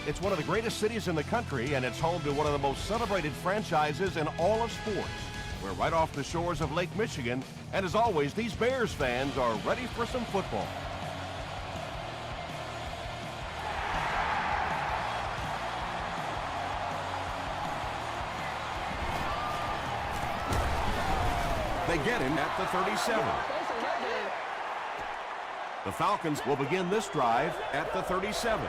It's one of the greatest cities in the country, and it's home to one of the most celebrated franchises in all of sports. We're right off the shores of Lake Michigan, and as always, these Bears fans are ready for some football. They get him at the 37. The Falcons will begin this drive at the 37.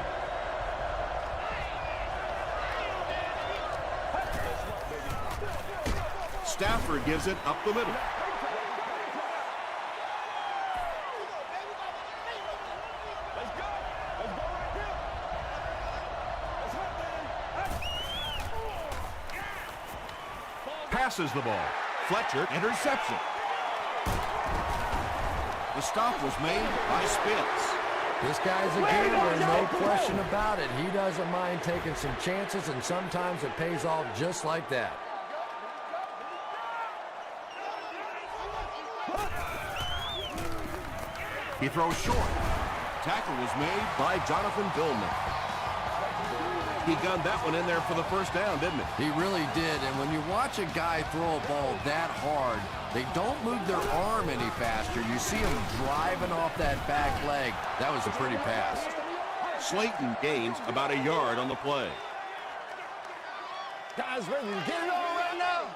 Stafford gives it up the middle. Passes the ball. Fletcher, interception. The stop was made by Spitz. This guy's a gambler, no question about it. He doesn't mind taking some chances, and sometimes it pays off just like that. He throws short. Tackle was made by Jonathan Billman. He gunned that one in there for the first down, didn't he? He really did, and when you watch a guy throw a ball that hard, they don't move their arm any faster. You see him driving off that back leg. That was a pretty pass. Slayton gains about a yard on the play. Guys, ready to get it on right now.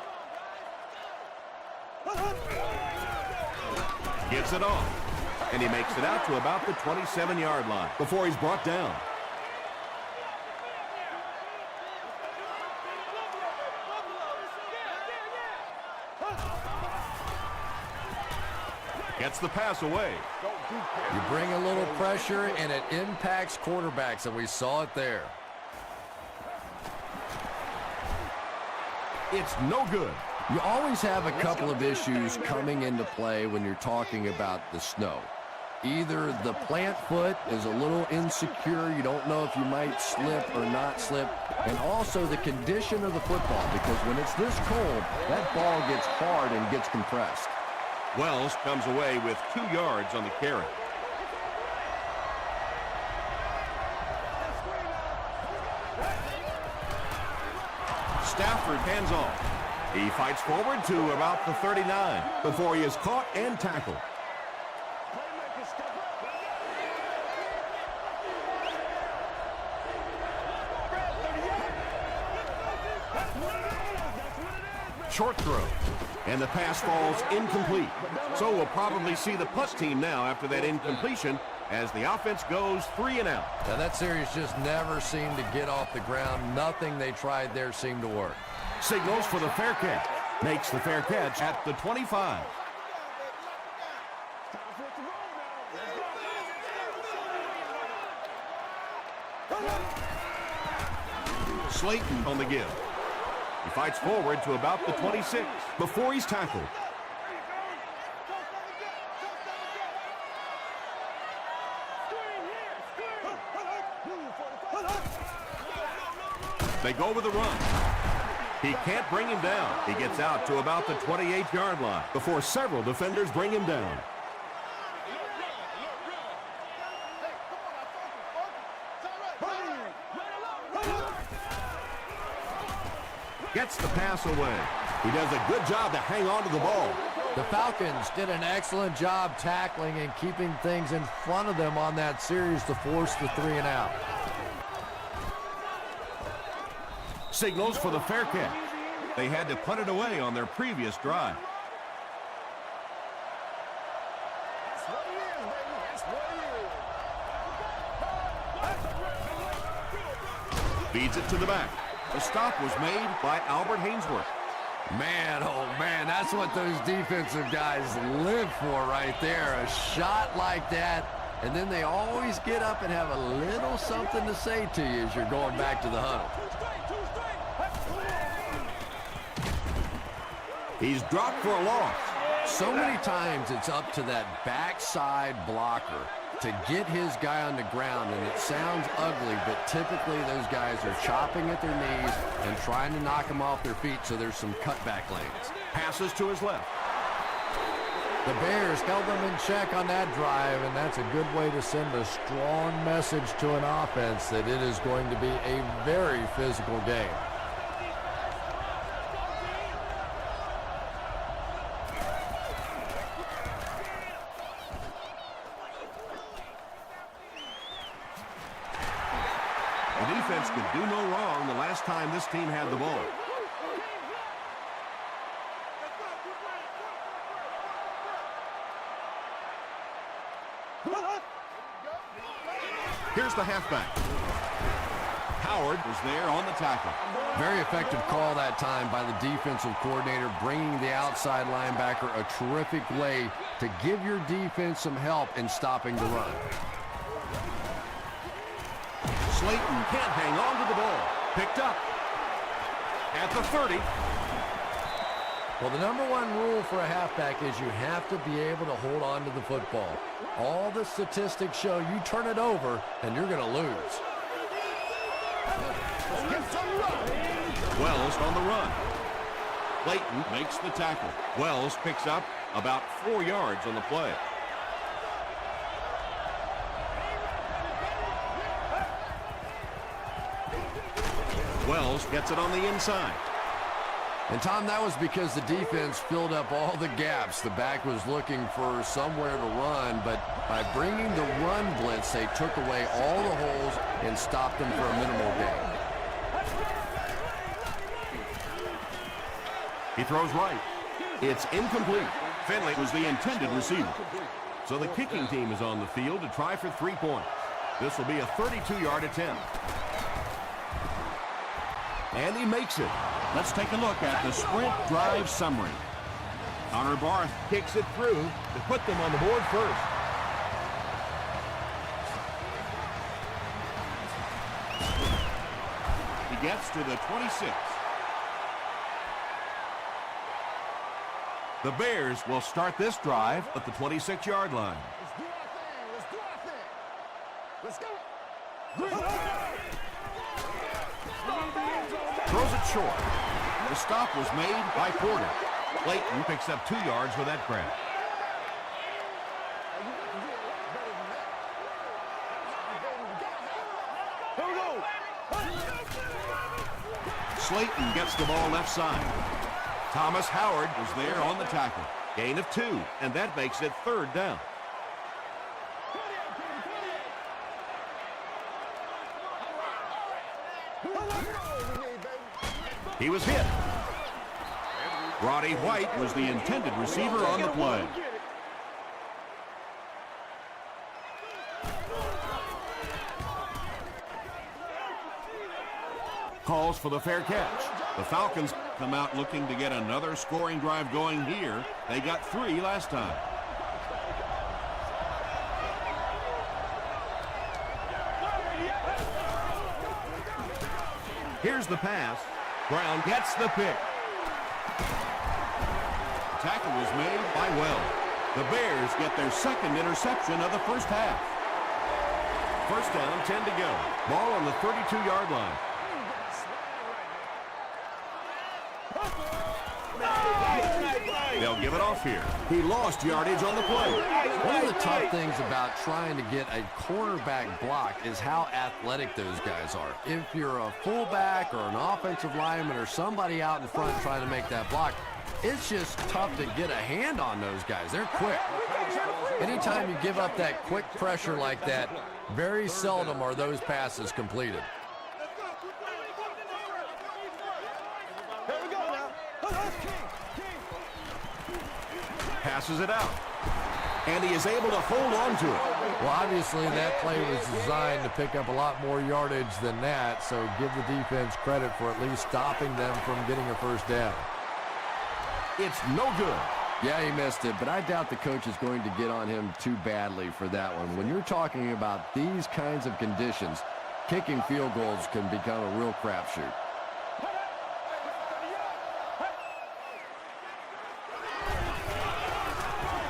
Gets it off, and he makes it out to about the 27-yard line before he's brought down. Gets the pass away. You bring a little pressure, and it impacts quarterbacks, and we saw it there. It's no good. You always have a couple of issues coming into play when you're talking about the snow. Either the plant foot is a little insecure, you don't know if you might slip or not slip, and also the condition of the football, because when it's this cold, that ball gets hard and gets compressed. Wells comes away with 2 yards on the carry. Stafford hands off. He fights forward to about the 39 before he is caught and tackled. Short throw. And the pass falls incomplete. So we'll probably see the punt team now after that incompletion as the offense goes 3 and out. Now that series just never seemed to get off the ground. Nothing they tried there seemed to work. Signals for the fair catch. Makes the fair catch at the 25. Slayton on the give. He fights forward to about the 26 before he's tackled. They go with a run. He can't bring him down. He gets out to about the 28-yard line before several defenders bring him down. Gets the pass away. He does a good job to hang on to the ball. The Falcons did an excellent job tackling and keeping things in front of them on that series to force the 3 and out. Signals for the fair catch. They had to punt it away on their previous drive. Feeds it to the back. The stop was made by Albert Hainsworth. Man, oh man, that's what those defensive guys live for right there. A shot like that, and then they always get up and have a little something to say to you as you're going back to the huddle. He's dropped for a loss. So many times it's up to that backside blocker to get his guy on the ground, and it sounds ugly, but typically those guys are chopping at their knees and trying to knock them off their feet, so there's some cutback lanes. Passes to his left. The Bears held them in check on that drive, and that's a good way to send a strong message to an offense that it is going to be a very physical game. The defense could do no wrong the last time this team had the ball. Here's the halfback. Howard was there on the tackle. Very effective call that time by the defensive coordinator, bringing the outside linebacker a terrific way to give your defense some help in stopping the run. Slayton can't hang on to the ball. Picked up at the 30. Well, the number one rule for a halfback is you have to be able to hold on to the football. All the statistics show you turn it over and you're going to lose. Wells on the run. Clayton makes the tackle. Wells picks up about 4 yards on the play. Wells gets it on the inside. And, Tom, that was because the defense filled up all the gaps. The back was looking for somewhere to run, but by bringing the run blitz, they took away all the holes and stopped them for a minimal gain. He throws right. It's incomplete. Finley was the intended receiver. So the kicking team is on the field to try for 3 points. This will be a 32-yard attempt. And he makes it. Let's take a look at the sprint drive summary. Connor Barth kicks it through to put them on the board first. He gets to the 26. The Bears will start this drive at the 26-yard line. Let's do our thing. Let's go. Throws it short. The stop was made by Porter. Clayton picks up 2 yards with that grab. Slayton gets the ball left side. Thomas Howard was there on the tackle. Gain of 2, and that makes it 3rd down. He was hit. Roddy White was the intended receiver on the play. Calls for the fair catch. The Falcons come out looking to get another scoring drive going here. They got 3 last time. Here's the pass. Brown gets the pick. Tackle was made by Wells. The Bears get their 2nd interception of the first half. First down, 10 to go. Ball on the 32-yard line. They'll give it off here. He lost yardage on the play. One of the tough things about trying to get a cornerback block is how athletic those guys are. If you're a fullback or an offensive lineman or somebody out in front trying to make that block, it's just tough to get a hand on those guys. They're quick. Anytime you give up that quick pressure like that, very seldom are those passes completed. Passes it out. And he is able to hold on to it. Well, obviously that play was designed to pick up a lot more yardage than that, so give the defense credit for at least stopping them from getting a first down. It's no good. Yeah, he missed it, but I doubt the coach is going to get on him too badly for that one. When you're talking about these kinds of conditions, kicking field goals can become a real crapshoot.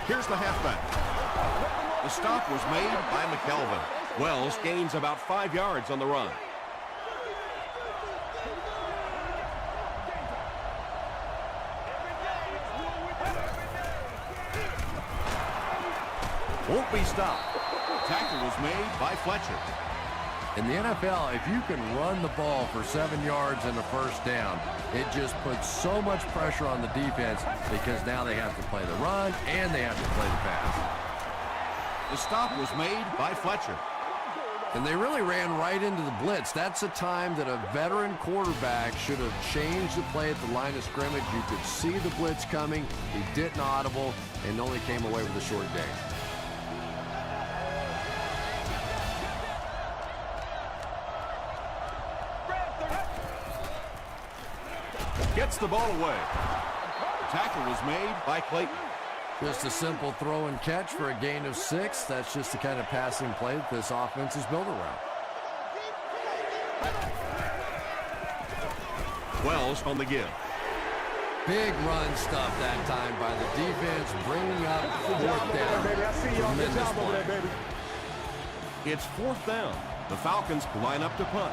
Here's the halfback. The stop was made by McKelvin. Wells gains about 5 yards on the run. Won't be stopped. Tackle was made by Fletcher. In the NFL, if you can run the ball for 7 yards and a first down, it just puts so much pressure on the defense because now they have to play the run and they have to play the pass. The stop was made by Fletcher. And they really ran right into the blitz. That's a time that a veteran quarterback should have changed the play at the line of scrimmage. You could see the blitz coming. He didn't audible and only came away with a short gain. Gets the ball away. Tackle was made by Clayton. Just a simple throw and catch for a gain of 6. That's just the kind of passing play that this offense is built around. Wells on the give. Big run stuff that time by the defense, bringing up 4th down. Tremendous play. It's 4th down. The Falcons line up to punt.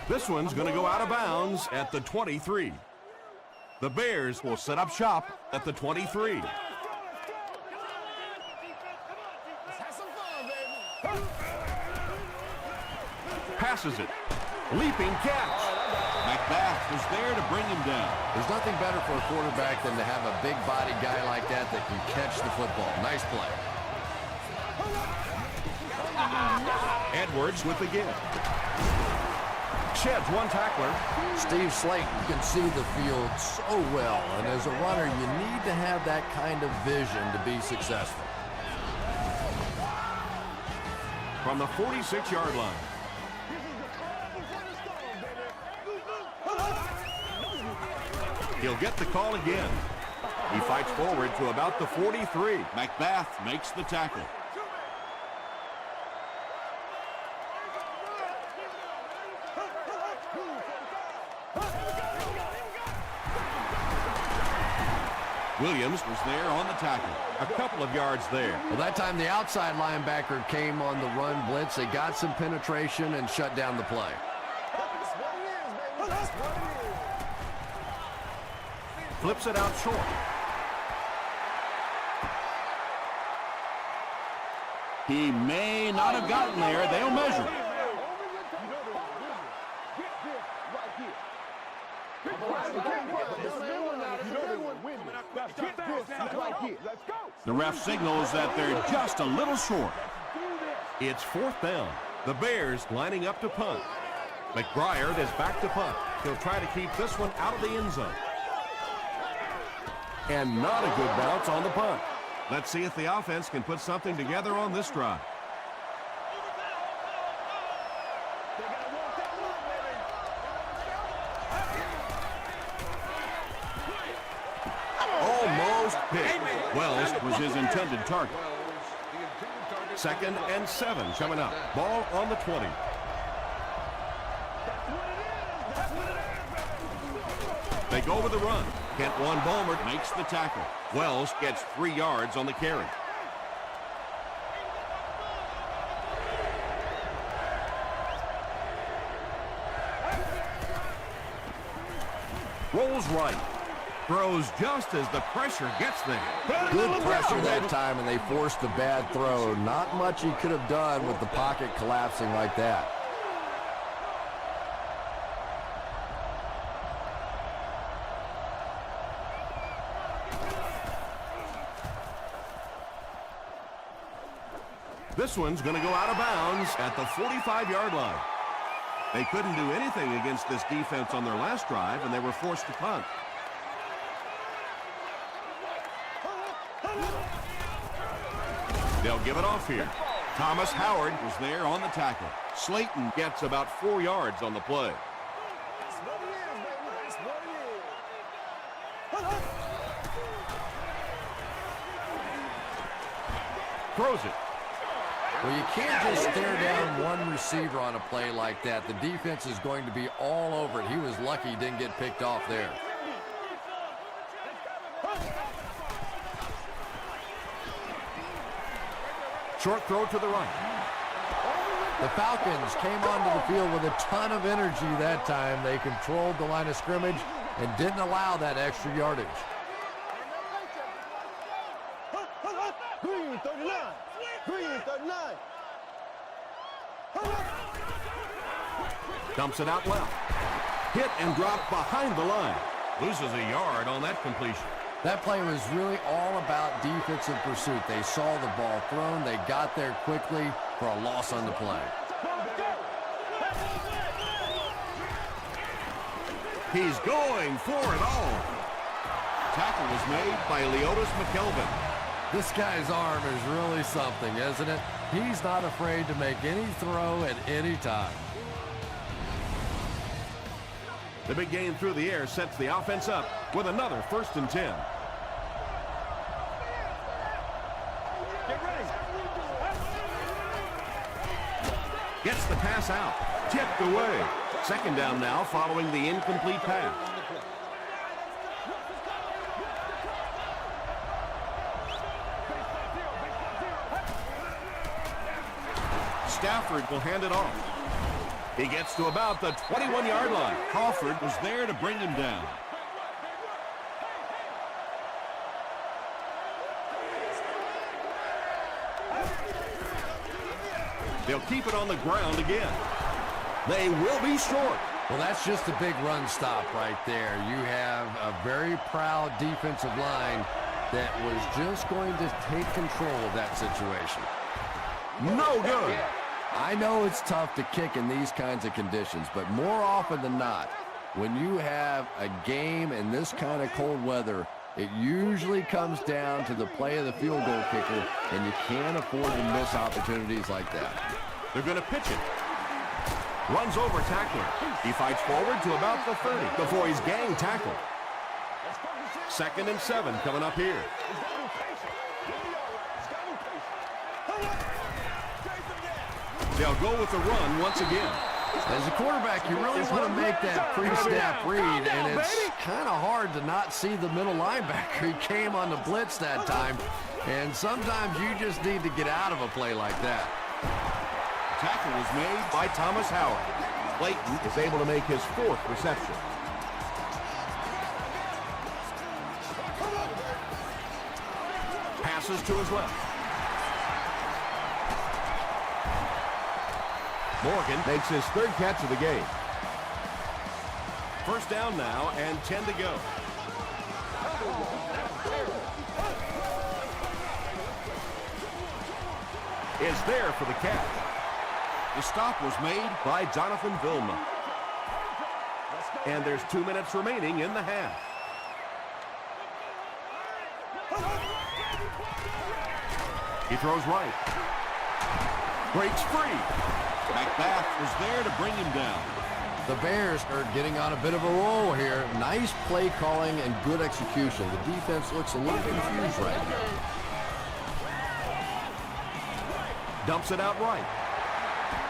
This one's going to go out of bounds at the 23. The Bears will set up shop at the 23. Passes it. Leaping catch. McBath was there to bring him down. There's nothing better for a quarterback than to have a big body guy like that can catch the football. Nice play. Edwards with the give. Sheds one tackler. Steve Slayton can see the field so well, and as a runner, you need to have that kind of vision to be successful. From the 46-yard line. He'll get the call again. He fights forward to about the 43. McBath makes the tackle. Williams was there on the tackle. A couple of yards there. Well, that time the outside linebacker came on the run blitz. They got some penetration and shut down the play. Flips it out short. He may not have gotten there. They'll measure. The ref signals that they're just a little short. It's 4th down. The Bears lining up to punt. McBriar is back to punt. He'll try to keep this one out of the end zone. And not a good bounce on the punt. Let's see if the offense can put something together on this drive. Almost hit. Wells was his intended target. 2nd and 7 coming up. Ball on the 20. They go with the run. Kent One-Bulmer makes the tackle. Wells gets 3 yards on the carry. Rolls right. Throws just as the pressure gets there. Good pressure that time, and they forced the bad throw. Not much he could have done with the pocket collapsing like that. This one's going to go out of bounds at the 45-yard line. They couldn't do anything against this defense on their last drive, and they were forced to punt. They'll give it off here. Thomas Howard was there on the tackle. Slayton gets about 4 yards on the play. Throws it. Well, you can't just stare down one receiver on a play like that. The defense is going to be all over it. He was lucky he didn't get picked off there. Short throw to the right. The Falcons came onto the field with a ton of energy that time. They controlled the line of scrimmage and didn't allow that extra yardage. Green 39. Green 39. Dumps it out well. Hit and dropped behind the line. Loses a yard on that completion. That play was really all about defensive pursuit. They saw the ball thrown. They got there quickly for a loss on the play. He's going for it all. Tackle was made by Leotis McKelvin. This guy's arm is really something, isn't it? He's not afraid to make any throw at any time. The big gain through the air sets the offense up with another 1st and 10. Get ready. Gets the pass out. Tipped away. 2nd down now following the incomplete pass. Stafford will hand it off. He gets to about the 21-yard line. Crawford was there to bring him down. They'll keep it on the ground again. They will be short. Well, that's just a big run stop right there. You have a very proud defensive line that was just going to take control of that situation. No good. I know it's tough to kick in these kinds of conditions, but more often than not, when you have a game in this kind of cold weather, it usually comes down to the play of the field goal kicker, and you can't afford to miss opportunities like that. They're going to pitch it. Runs over tackler. He fights forward to about the 30 before he's gang tackled. 2nd and 7 coming up here. They'll go with the run once again. As a quarterback, you really want to make that pre-snap read, and it's kind of hard to not see the middle linebacker. He came on the blitz that time, and sometimes you just need to get out of a play like that. Tackle was made by Thomas Howard. Clayton is able to make his 4th reception. Passes to his left. Morgan makes his 3rd catch of the game. 1st down now and 10 to go. Is there for the catch. The stop was made by Jonathan Vilma. And there's 2 minutes remaining in the half. He throws right. Breaks free. Macbeth was there to bring him down. The Bears are getting on a bit of a roll here. Nice play calling and good execution. The defense looks a little confused right now. Dumps it out right.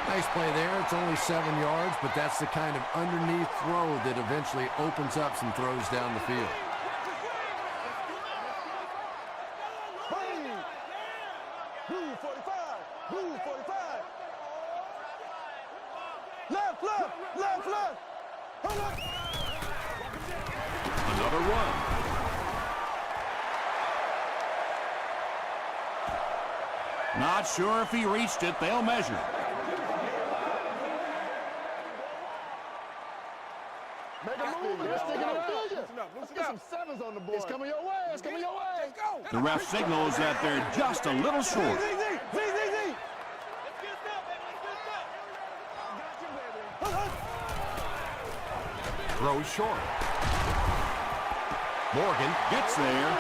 Nice play there. It's only 7 yards, but that's the kind of underneath throw that eventually opens up some throws down the field. Blue 45. Blue 45. Left, left, left, left. Another run. Not sure if he reached it. They'll measure. Make a move. Let's take it up. Let's get some 7s on the board. It's coming your way. It's coming your way. Let's go. The ref signals that they're just a little short. Throws short. Morgan gets there.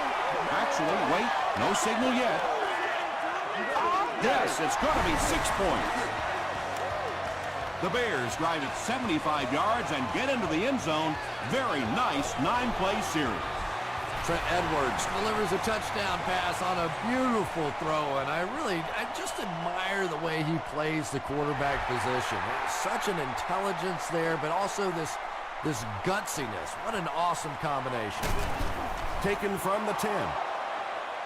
Actually, wait, no signal yet. Yes, it's going to be 6 points. The Bears drive it 75 yards and get into the end zone. Very nice 9-play series. Trent Edwards delivers a touchdown pass on a beautiful throw, and I just admire the way he plays the quarterback position. Such an intelligence there, but also this gutsiness. What an awesome combination. Taken from the 10.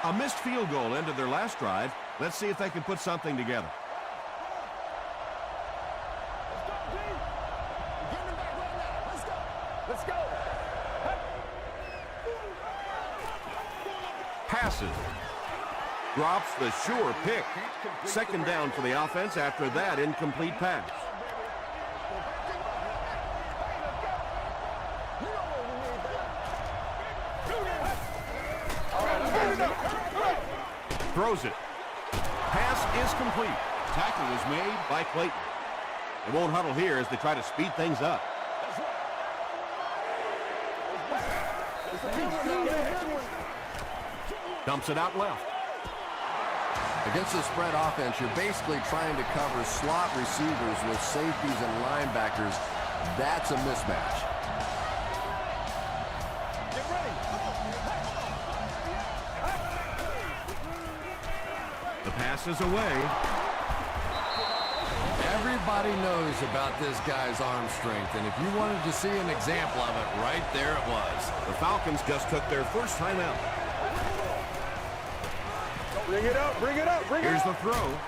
A missed field goal ended their last drive. Let's see if they can put something together. passes. Drops the sure pick. Second down for the offense after that incomplete pass. Throws it. Pass is complete. Tackle was made by Clayton. They won't huddle here as they try to speed things up. Dumps it out left. Against the spread offense, you're basically trying to cover slot receivers with safeties and linebackers. That's a mismatch. The pass is away. Everybody knows about this guy's arm strength, and if you wanted to see an example of it, right there it was. The Falcons just took their first time out. Bring it up, bring it up, bring it up. Here's the throw.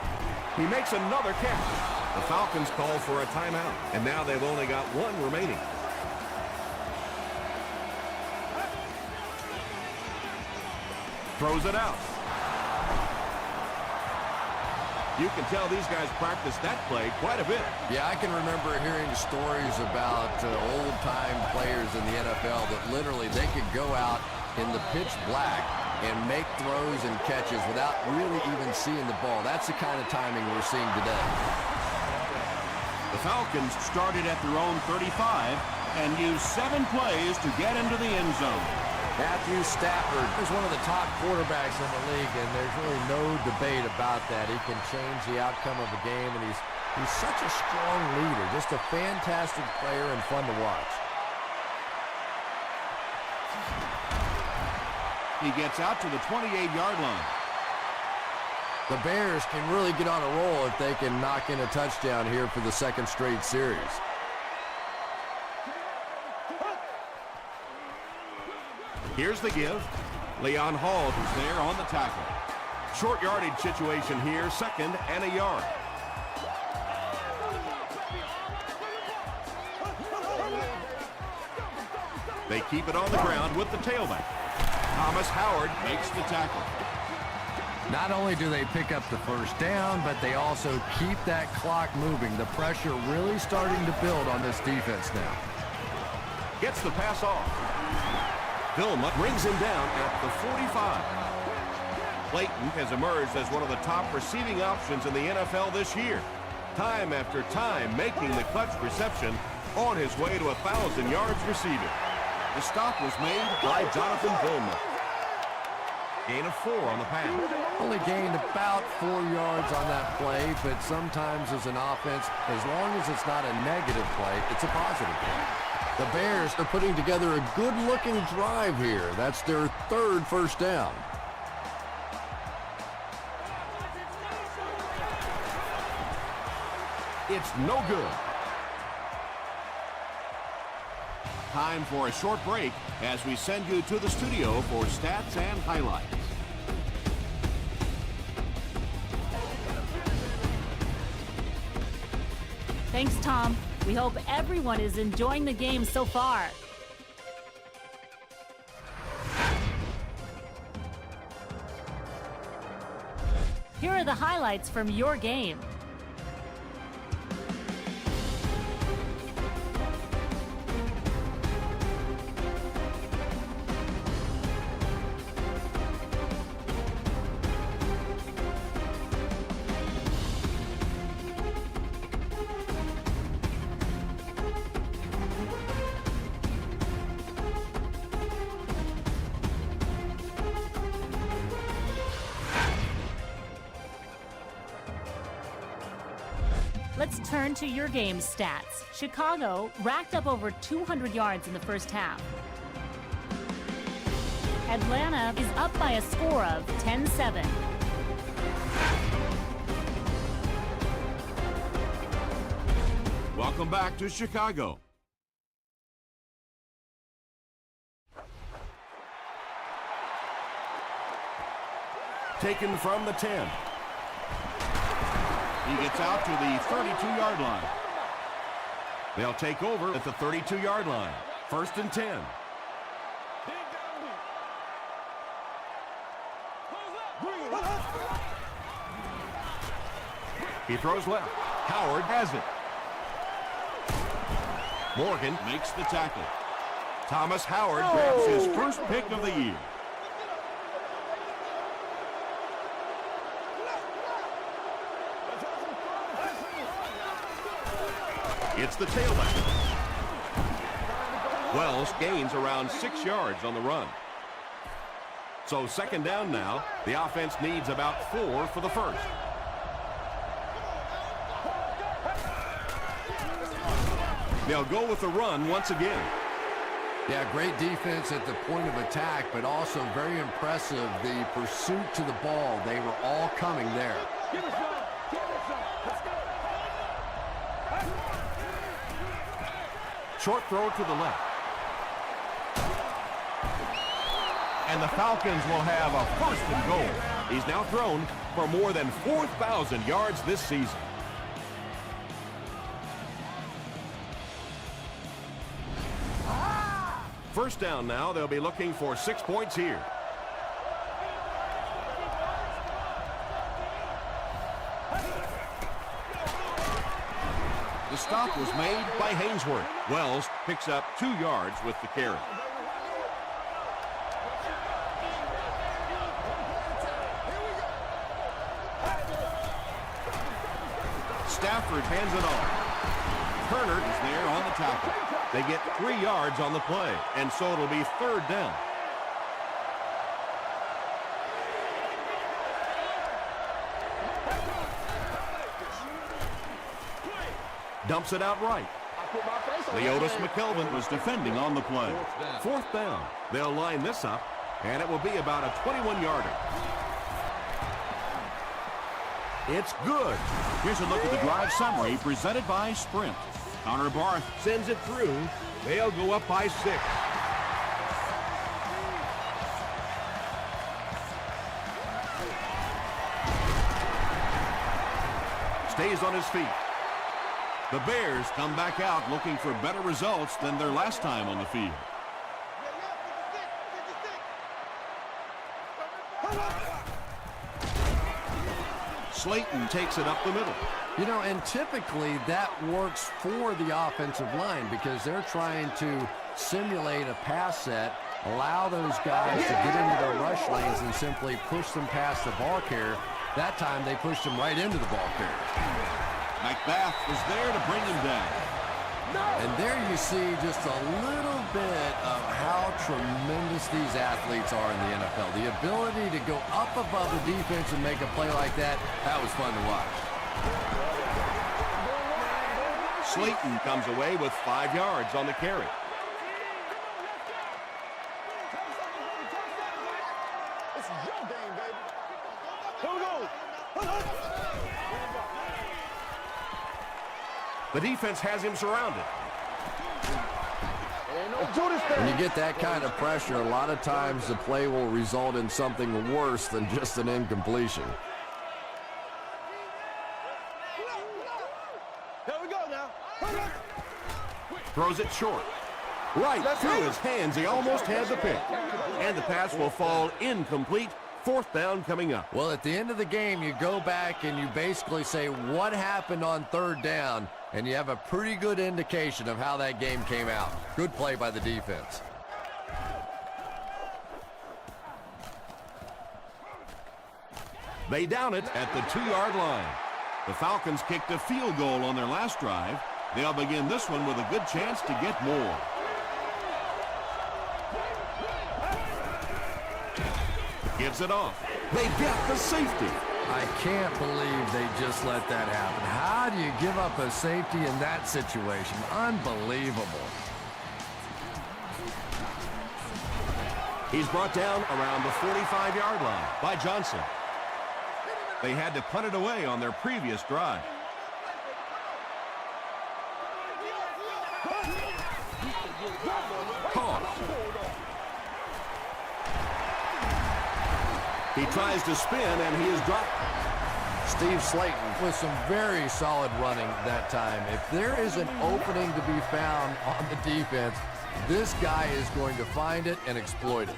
He makes another catch. The Falcons call for a timeout, and now they've only got one remaining. Throws it out. You can tell these guys practice that play quite a bit. Yeah, I can remember hearing stories about old-time players in the NFL that literally they could go out in the pitch black and make throws and catches without really even seeing the ball. That's the kind of timing we're seeing today. The Falcons started at their own 35 and used 7 plays to get into the end zone. Matthew Stafford is one of the top quarterbacks in the league, and there's really no debate about that. He can change the outcome of a game, and he's such a strong leader, just a fantastic player and fun to watch. He gets out to the 28-yard line. The Bears can really get on a roll if they can knock in a touchdown here for the second straight series. Here's the give. Leon Hall is there on the tackle. Short yardage situation here, second and a yard. They keep it on the ground with the tailback. Thomas Howard makes the tackle. Not only do they pick up the first down, but they also keep that clock moving. The pressure really starting to build on this defense now. Gets the pass off. Vilma brings him down at the 45. Clayton has emerged as one of the top receiving options in the NFL this year. Time after time making the clutch reception on his way to 1,000 yards receiving. The stop was made by Jonathan Vilma. Gain of 4 on the pass. Only gained about 4 yards on that play, but sometimes as an offense, as long as it's not a negative play, it's a positive play. The Bears are putting together a good-looking drive here. That's their third first down. It's no good. Time for a short break as we send you to the studio for stats and highlights. Thanks, Tom. We hope everyone is enjoying the game so far. Here are the highlights from your game. Let's turn to your game stats. Chicago racked up over 200 yards in the first half. Atlanta is up by a score of 10-7. Welcome back to Chicago. Taken from the 10. He gets out to the 32-yard line. They'll take over at the 32-yard line. First and 10. He throws left. Howard has it. Morgan makes the tackle. Thomas Howard grabs his first pick of the year. It's the tailback. Wells gains around 6 yards on the run. So second down now. The offense needs about 4 for the first. They'll go with the run once again. Yeah, great defense at the point of attack, but also very impressive the pursuit to the ball. They were all coming there. Short throw to the left. And the Falcons will have a first and goal. He's now thrown for more than 4,000 yards this season. First down now. They'll be looking for 6 points here. The stop was made by Hainsworth. Wells picks up 2 yards with the carry. Stafford hands it off. Turner is there on the tackle. They get 3 yards on the play, and so it'll be third down. Dumps it out right. Leotis McKelvin was defending on the play. Fourth down. They'll line this up, and it will be about a 21-yarder. It's good. Here's a look at the drive summary presented by Sprint. Connor Barth sends it through. They'll go up by 6. Stays on his feet. The Bears come back out looking for better results than their last time on the field. Slayton takes it up the middle. You know, and typically that works for the offensive line because they're trying to simulate a pass set, allow those guys to get into their rush lanes and simply push them past the ball carrier. That time they pushed them right into the ball carrier. McBath was there to bring him down. And there you see just a little bit of how tremendous these athletes are in the NFL. The ability to go up above the defense and make a play like that, that was fun to watch. Slayton comes away with 5 yards on the carry. This is your game, baby. Here we go. The defense has him surrounded. When you get that kind of pressure, a lot of times the play will result in something worse than just an incompletion. Here we go now. Throws it short. Right through his hands. He almost had the pick. And the pass will fall incomplete. Fourth down coming up. Well, at the end of the game, you go back and you basically say what happened on third down, and you have a pretty good indication of how that game came out. Good play by the defense. They down it at the 2-yard line. The Falcons kicked a field goal on their last drive. They'll begin this one with a good chance to get more. Gives it off. They get the safety. I can't believe they just let that happen. How do you give up a safety in that situation? Unbelievable. He's brought down around the 45-yard line by Johnson. They had to punt it away on their previous drive. Caught. He tries to spin, and he is dropped. Steve Slayton with some very solid running that time. If there is an opening to be found on the defense, this guy is going to find it and exploit it.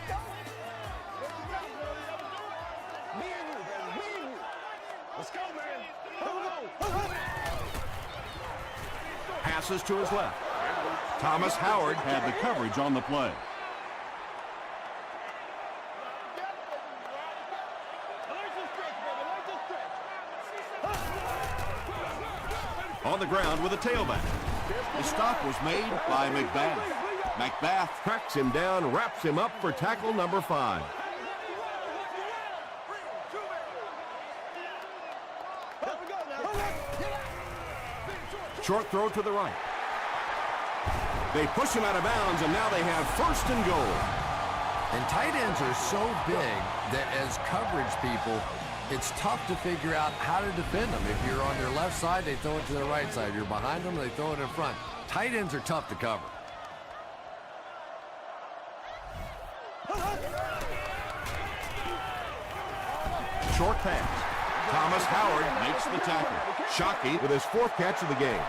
Let's go, man. Here we go. passes to his left. Thomas Howard had the coverage on the play. On the ground with a tailback. The stop was made by McBath. McBath tracks him down, wraps him up for tackle number 5. Short throw to the right. They push him out of bounds, and now they have 1st and goal. And tight ends are so big that as coverage people, it's tough to figure out how to defend them. If you're on their left side, they throw it to their right side. If you're behind them, they throw it in front. Tight ends are tough to cover. Short pass. Thomas Howard makes the tackle. Shockey with his 4th catch of the game.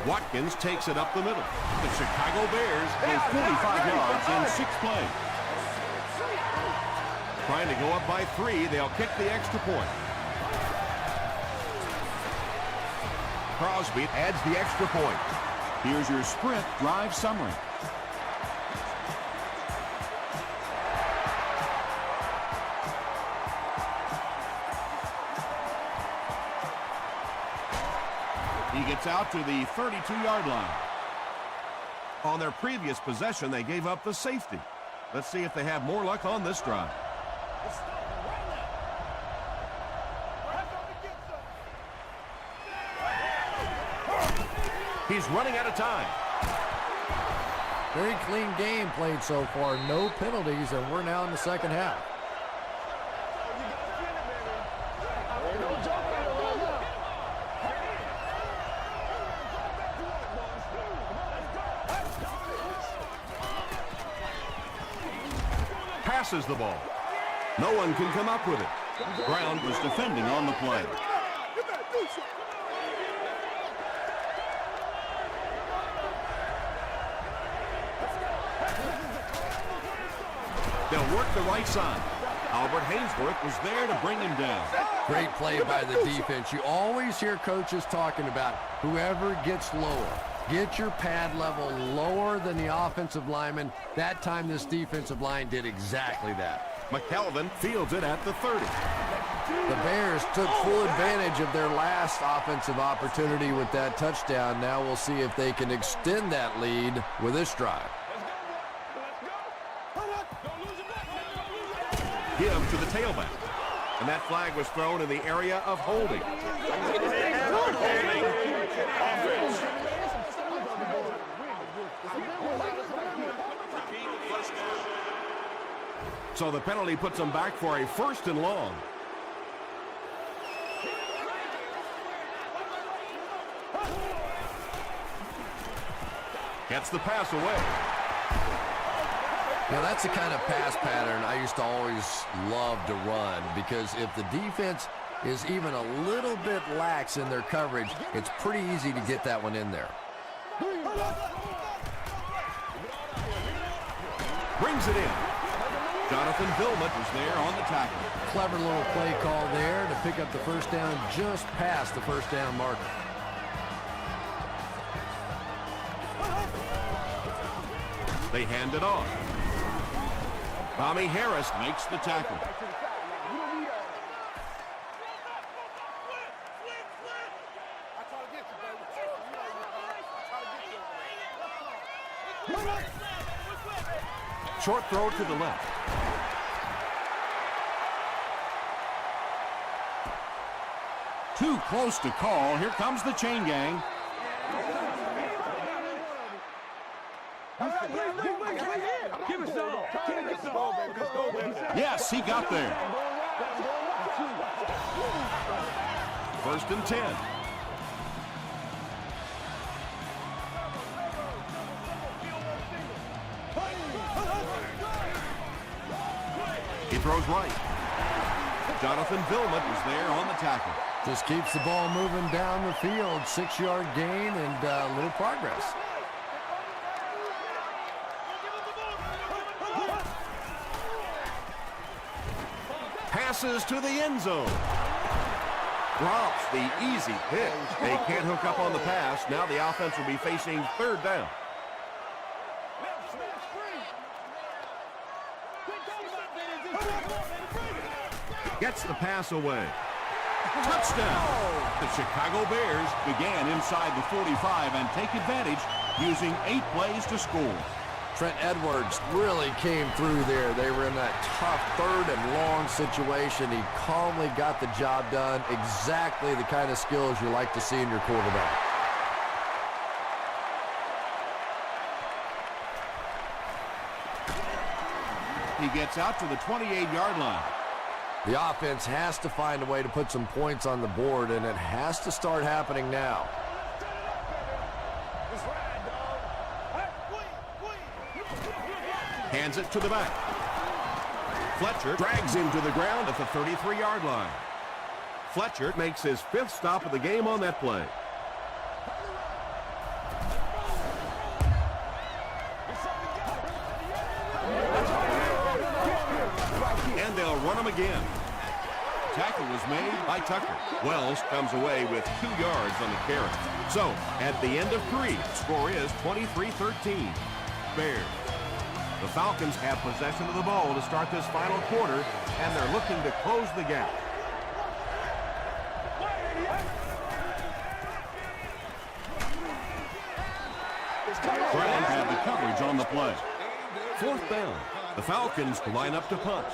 Watkins takes it up the middle. The Chicago Bears go 45 yards in 6 plays. Trying to go up by 3, they'll kick the extra point. Crosby adds the extra point. Here's your sprint drive summary. He gets out to the 32-yard line. On their previous possession, they gave up the safety. Let's see if they have more luck on this drive. He's running out of time. Very clean game played so far. No penalties, and we're now in the second half. Passes the ball. No one can come up with it. Brown was defending on the play. They'll work the right side. Albert Hainsworth was there to bring him down. Great play by the defense. You always hear coaches talking about whoever gets lower. Get your pad level lower than the offensive lineman. That time this defensive line did exactly that. McKelvin fields it at the 30. The Bears took full advantage of their last offensive opportunity with that touchdown. Now we'll see if they can extend that lead with this drive. Give to the tailback. And that flag was thrown in the area of holding. So the penalty puts them back for a 1st and long. Gets the pass away. Now that's the kind of pass pattern I used to always love to run, because if the defense is even a little bit lax in their coverage, it's pretty easy to get that one in there. Brings it in. Jonathan Vilmot was there on the tackle. Clever little play call there to pick up the first down just past the first down marker. They hand it off. Tommy Harris makes the tackle. Short throw to the left. Too close to call. Here comes the chain gang. Yes, he got there. 1st and 10. He throws right. Jonathan Vilmot was there on the tackle. Just keeps the ball moving down the field. 6-yard gain and a little progress. passes to the end zone. Drops the easy pick. They can't hook up on the pass. Now the offense will be facing third down. Gets the pass away. Touchdown. The Chicago Bears began inside the 45 and take advantage using 8 plays to score. Trent Edwards really came through there. They were in that tough third and long situation. He calmly got the job done. Exactly the kind of skills you like to see in your quarterback. He gets out to the 28-yard line. The offense has to find a way to put some points on the board, and it has to start happening now. Hands it to the back. Fletcher drags him to the ground at the 33-yard line. Fletcher makes his 5th stop of the game on that play. And they'll run him again. Tackle was made by Tucker. Wells comes away with 2 yards on the carry. So, at the end of 3, score is 23-13. Bears. The Falcons have possession of the ball to start this final quarter, and they're looking to close the gap. Brown had the coverage on the play. 4th down. The Falcons line up to punt.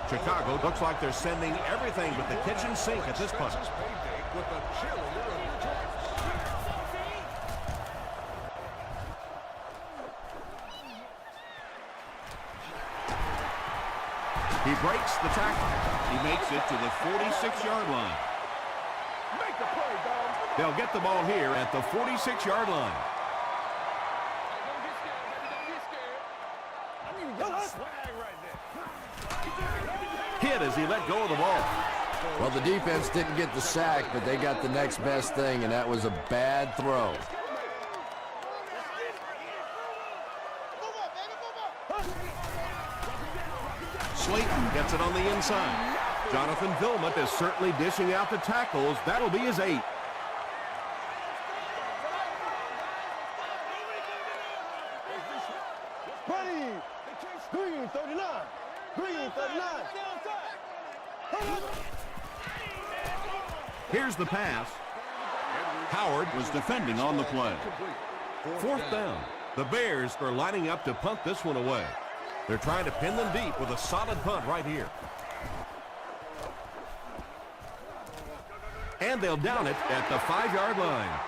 Chicago looks like they're sending everything but the kitchen sink at this punt. He breaks the tackle. He makes it to the 46-yard line. They'll get the ball here at the 46-yard line. Hit as he let go of the ball. Well, the defense didn't get the sack, but they got the next best thing, and that was a bad throw. Slayton gets it on the inside. Jonathan Vilmot is certainly dishing out the tackles. That'll be his 8th. Green 39. Green 39. Here's the pass. Howard was defending on the play. 4th down. The Bears are lining up to punt this one away. They're trying to pin them deep with a solid punt right here. And they'll down it at the 5-yard line.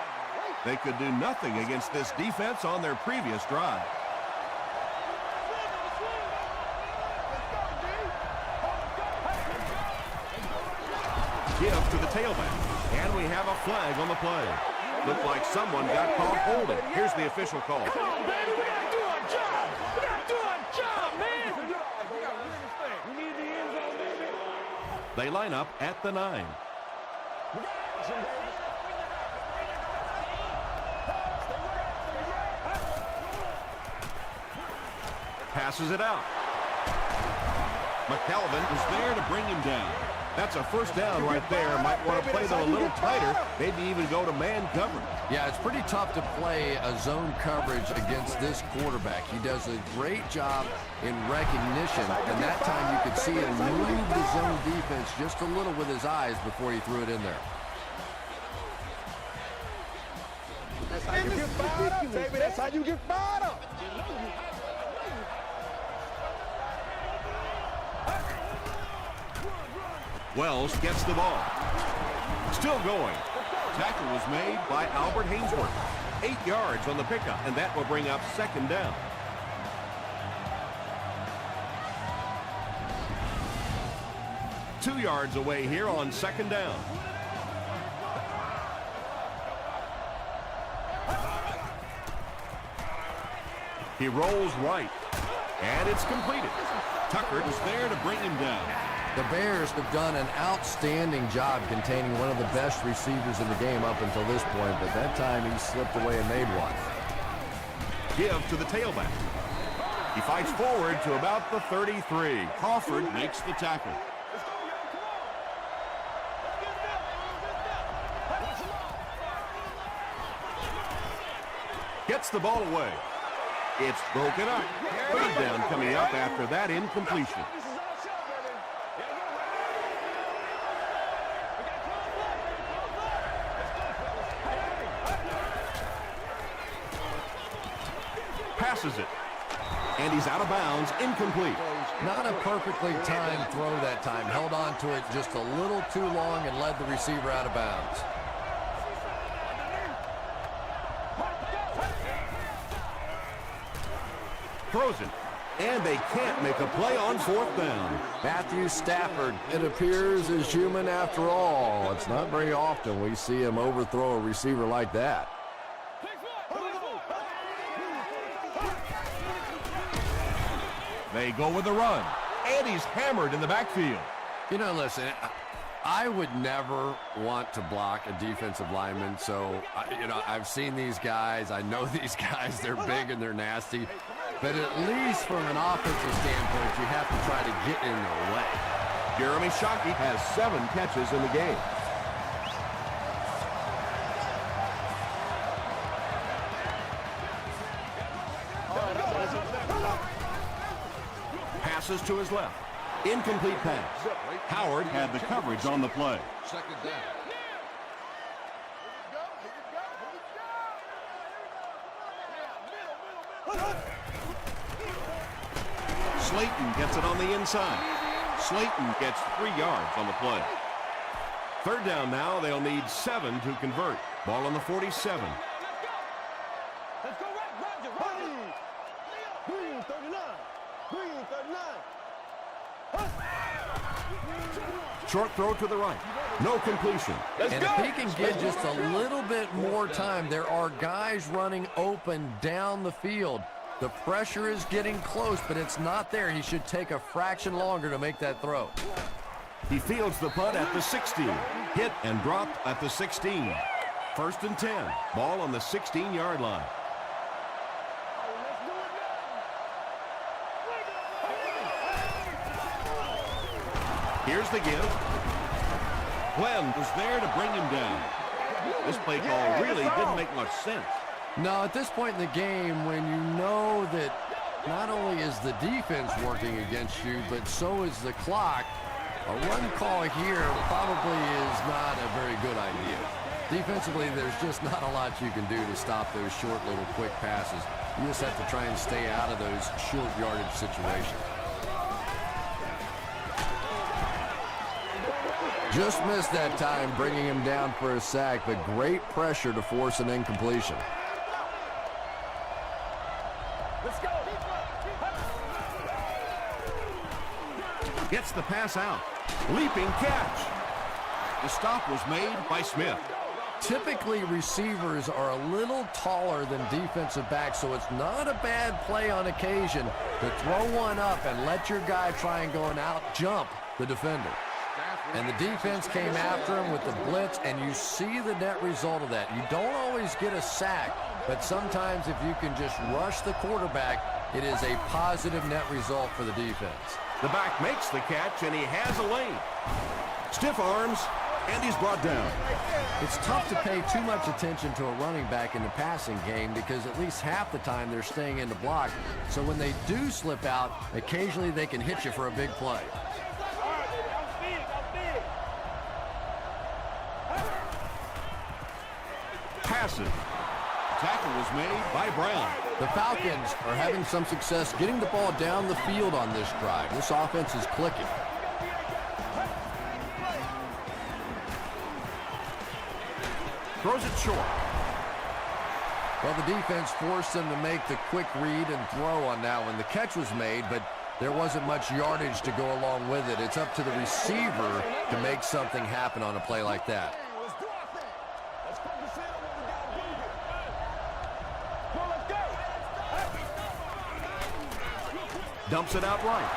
They could do nothing against this defense on their previous drive. Give to the tailback. And we have a flag on the play. Looked like someone got caught holding. Here's the official call. Come on, baby, we gotta do our job. We gotta do our job, man. We need the end zone, baby. They line up at the 9. Passes it out. McKelvin is there to bring him down. That's a 1st down right there. Might want to play them a little tighter, maybe even go to man coverage. Yeah, it's pretty tough to play a zone coverage against this quarterback. He does a great job in recognition, and that time you could see him move the zone defense just a little with his eyes before he threw it in there. That's how you get fired up, baby. That's how you get fired up. Wells gets the ball. Still going. Tackle was made by Albert Hainsworth. 8 yards on the pickup, and that will bring up 2nd down. Two yards away here on 2nd down. He rolls right, and it's completed. Tucker is there to bring him down. The Bears have done an outstanding job containing one of the best receivers in the game up until this point, but that time he slipped away and made one. Give to the tailback. He fights forward to about the 33. Crawford makes the tackle. Gets the ball away. It's broken up. Third down coming up after that incompletion. Passes it. And he's out of bounds, incomplete. Not a perfectly timed throw that time. Held on to it just a little too long and led the receiver out of bounds. Throws it. And they can't make a play on fourth down. Matthew Stafford, it appears, is human after all. It's not very often we see him overthrow a receiver like that. They go with the run. And he's hammered in the backfield. You know, listen, I would never want to block a defensive lineman. So, I've seen these guys. I know these guys. They're big and they're nasty. But at least from an offensive standpoint, you have to try to get in their way. Jeremy Shockey has 7 catches in the game. Passes to his left. Incomplete pass. Howard had the coverage on the play. Second down. Slayton gets it on the inside. Slayton gets 3 yards on the play. Third down now. They'll need 7 to convert. Ball on the 47. Let's go right, Roger. Green 39. Green 39. Short throw to the right. No completion. And if he can get just a little bit more time, there are guys running open down the field. The pressure is getting close, but it's not there. He should take a fraction longer to make that throw. He fields the punt at the 16. Hit and dropped at the 16. First and 10. Ball on the 16-yard line. Here's the give. Glenn was there to bring him down. This play call really didn't make much sense. No, at this point in the game, when you know that not only is the defense working against you, but so is the clock, a run call here probably is not a very good idea. Defensively, there's just not a lot you can do to stop those short little quick passes. You just have to try and stay out of those short yardage situations. Just missed that time, bringing him down for a sack, but great pressure to force an incompletion. Let's go. Gets the pass out. Leaping catch. The stop was made by Smith. Typically, receivers are a little taller than defensive backs, so it's not a bad play on occasion to throw one up and let your guy try and go and out-jump the defender. And the defense came after him with the blitz, and you see the net result of that. You don't always get a sack, but sometimes if you can just rush the quarterback, it is a positive net result for the defense. The back makes the catch, and he has a lane. Stiff arms, and he's brought down. It's tough to pay too much attention to a running back in the passing game because at least half the time they're staying in the block. So when they do slip out, occasionally they can hit you for a big play. Passes. Tackle was made by Brown. The Falcons are having some success getting the ball down the field on this drive. This offense is clicking. Throws it short. Well, the defense forced them to make the quick read and throw on that one. The catch was made, but there wasn't much yardage to go along with it. It's up to the receiver to make something happen on a play like that. Dumps it out right.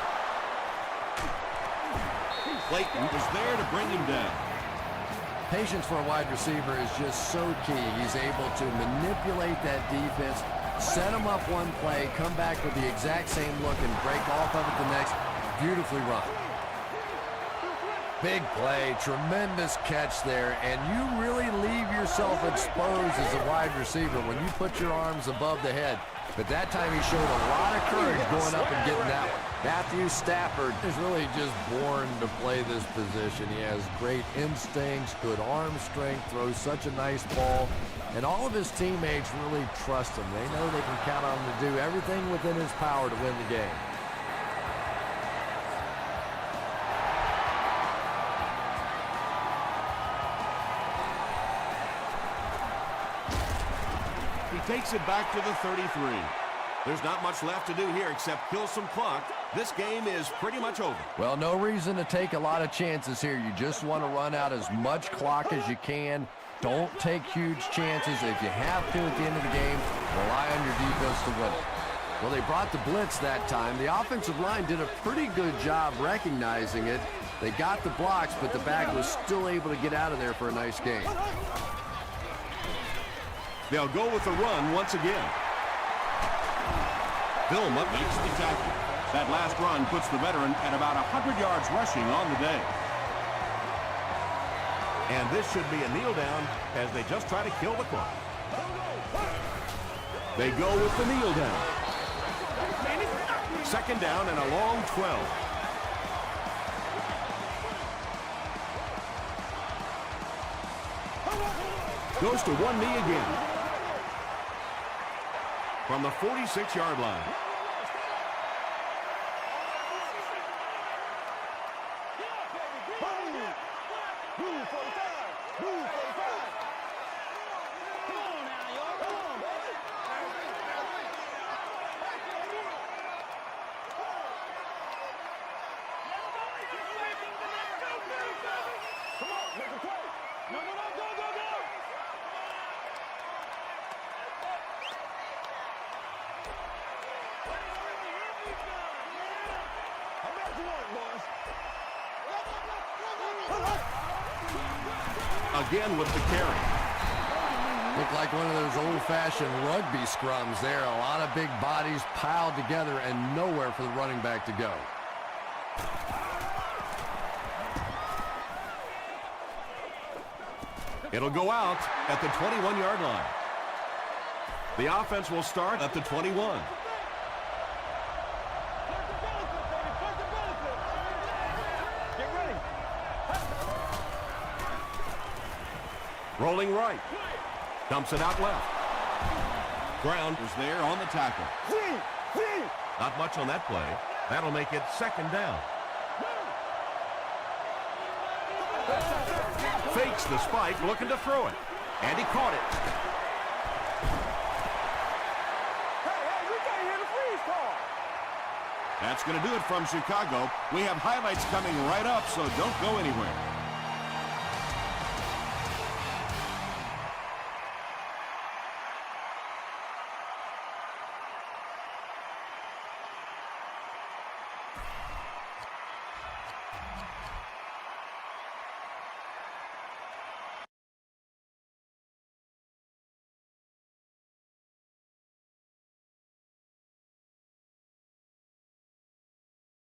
Clayton was there to bring him down. Patience for a wide receiver is just so key. He's able to manipulate that defense, set them up one play, come back with the exact same look, and break off of it the next. Beautifully run. Big play, tremendous catch there, and you really leave yourself exposed as a wide receiver when you put your arms above the head. But that time he showed a lot of courage going up and getting that one. Matthew Stafford is really just born to play this position. He has great instincts, good arm strength, throws such a nice ball, and all of his teammates really trust him. They know they can count on him to do everything within his power to win the game. Takes it back to the 33. There's not much left to do here except kill some clock. This game is pretty much over. Well, no reason to take a lot of chances here. You just want to run out as much clock as you can. Don't take huge chances. If you have to at the end of the game, rely on your defense to win it. Well, they brought the blitz that time. The offensive line did a pretty good job recognizing it. They got the blocks, but the back was still able to get out of there for a nice game. They'll go with the run once again. Vilma makes the tackle. That last run puts the veteran at about 100 yards rushing on the day. And this should be a kneel down as they just try to kill the clock. They go with the kneel down. Second down and a long 12. Goes to one knee again. From the 46-yard line. Again with the carry. Looked like one of those old-fashioned rugby scrums there. A lot of big bodies piled together and nowhere for the running back to go. It'll go out at the 21-yard line. The offense will start at the 21. Rolling right. Dumps it out left. Brown was there on the tackle. Not much on that play. That'll make it second down. Fakes the spike, looking to throw it. And he caught it. That's going to do it from Chicago. We have highlights coming right up, so don't go anywhere.